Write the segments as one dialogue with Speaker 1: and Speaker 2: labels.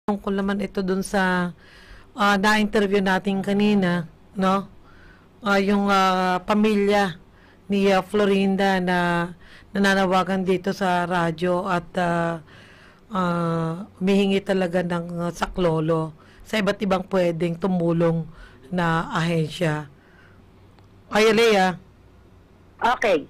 Speaker 1: Tungkol naman ito dun sa na-interview natin kanina, no? Yung pamilya ni Florinda na nananawagan dito sa radyo at humihingi talaga ng saklolo sa iba't ibang pwedeng tumulong na ahensya. Ay, Lea.
Speaker 2: Okay.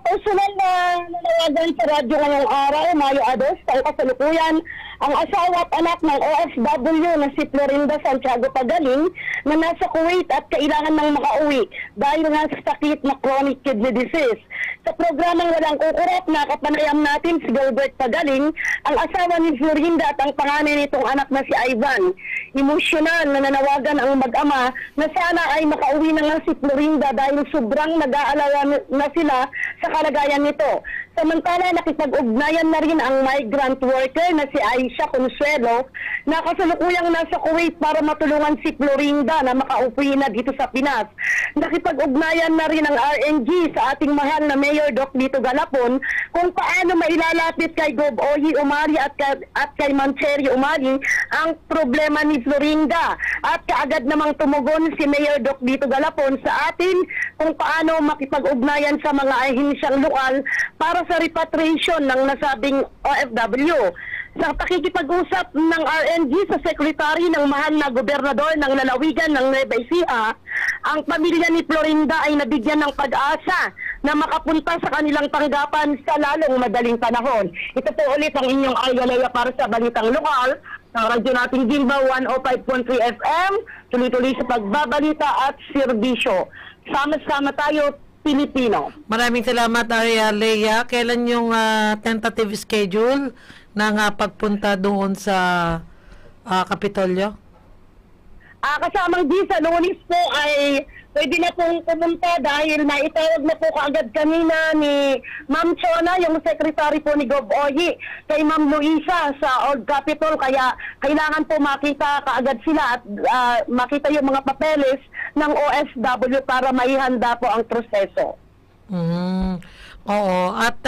Speaker 2: Personal na nanawagan sa radyo ngayong araw, Mayo 2, taong kasalukuyan, ang asawa at anak ng OFW na si Florinda Santiago Pagaling na nasa Kuwait at kailangan ng makauwi dahil nga sa sakit na chronic kidney disease. Sa programang Walang Kukurot na kapanayam natin si Gilbert Pagaling, ang asawa ni Florinda at ang panganay nitong anak na si Ivan. Emosyonal na nanawagan ang mag-ama na sana ay makauwi na nga si Florinda dahil sobrang nag-aalala na sila sa kalagayan nito. Samantala, nakipag-ugnayan na rin ang migrant worker na si Aisha Consuelo na kasalukuyang nasa Kuwait para matulungan si Florinda na makauwi na dito sa Pinas. Nakipag-ugnayan na rin ang RNG sa ating mahal na Mayor Doc Lito Galapon kung paano mailalapit kay Gob Ohi Umari at kay Mancheri Umari ang problema ni Florinda. At kaagad namang tumugon si Mayor Doc Lito Galapon sa atin kung paano makipag-ugnayan sa mga ahensyang lokal para sa repatriation ng nasabing OFW. Sa pakikipag-usap ng RNG sa sekretary ng mahal na gobernador ng lalawigan ng Nueva Ecija, ang pamilya ni Florinda ay nabigyan ng pag-asa na makapunta sa kanilang tanggapan sa lalong madaling panahon. Ito po ulit ang inyong Argalaya para sa Balitang Lokal ng radyo nating Gilba 105.3 FM, tuloy-tuloy sa pagbabalita at serbisyo. Sama-sama tayo, Pilipino.
Speaker 1: Maraming salamat, Lea. Kailan yung tentative schedule ng pagpunta doon sa Kapitolyo?
Speaker 2: Kasamang di sa Lunes po ay pwede na pong pumunta dahil naitawag na po kaagad kanina ni Ma'am Chona, yung secretary po ni Gob Ohi, kay Ma'am Luisa sa Old Capitol. Kaya kailangan po makita kaagad sila at makita yung mga papeles ng OFW para maihanda po ang proseso.
Speaker 1: Oo. At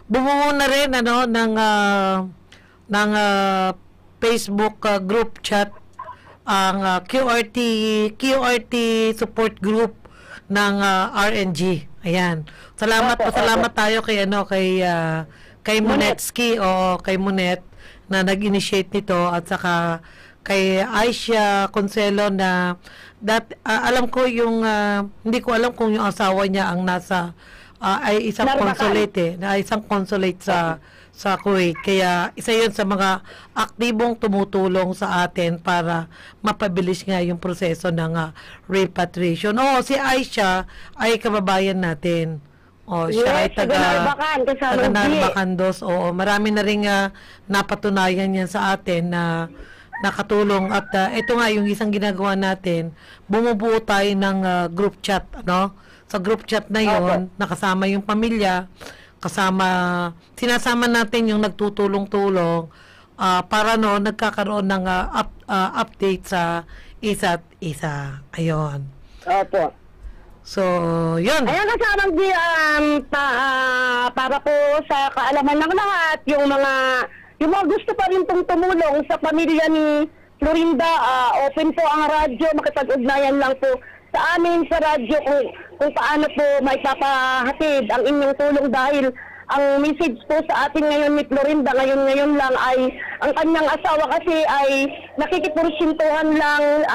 Speaker 1: bumuo na rin ng Facebook group chat ang QRT support group ng RNG. Ayan. Salamat tayo kay Monetsky o kay Monet na nag-initiate nito at saka kay Aisha Consuelo na alam ko yung hindi ko alam kung yung asawa niya ang nasa ay isang consulate isang consulate sa Kuwait. Kaya isa yun sa mga aktibong tumutulong sa atin para mapabilis nga yung proseso ng repatriation. Si Aisha ay kababayan natin. Siya ay taga Narbacan 2. Marami na rin napatunayan yan sa atin na nakatulong. At ito nga yung isang ginagawa natin, bumubuo tayo ng group chat. Sa group chat na yon, nakasama yung pamilya, sinasama natin yung nagtutulong-tulong para nagkakaroon ng update sa isa't isa. Ayun.
Speaker 2: Opo.
Speaker 1: So, yun.
Speaker 2: Ayan, kasamang di, para po sa kaalaman ng lahat, yung mga gusto pa rin pong tumulong sa pamilya ni Florinda, open po ang radyo, makipag-ugnayan lang po sa amin sa radyo kung paano po may papahatid ang inyong tulong dahil ang message po sa atin ngayon ni Florinda ngayon lang ay ang kanyang asawa kasi ay nakikipursintuhan lang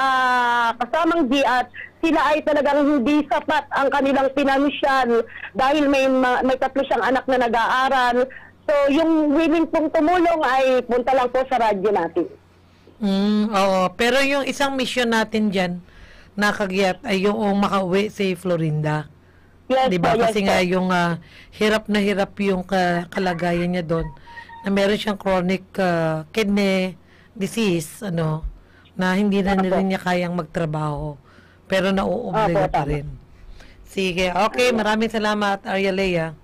Speaker 2: kasamang di at sila ay talagang hindi sapat ang kanilang pinansyal dahil may tatlo siyang anak na nag-aaral. So yung willing pong tumulong ay punta lang po sa radyo natin.
Speaker 1: Oo, pero yung isang mission natin dyan nakagiyat ay yung makauwi si Florinda.
Speaker 2: Yes,
Speaker 1: diba?
Speaker 2: yes,
Speaker 1: kasi nga yung hirap na hirap yung kalagayan niya doon na meron siyang chronic kidney disease na hindi na rin niya kayang magtrabaho pero nauobliga pa rin. Sige, okay, maraming salamat, Arya Lea.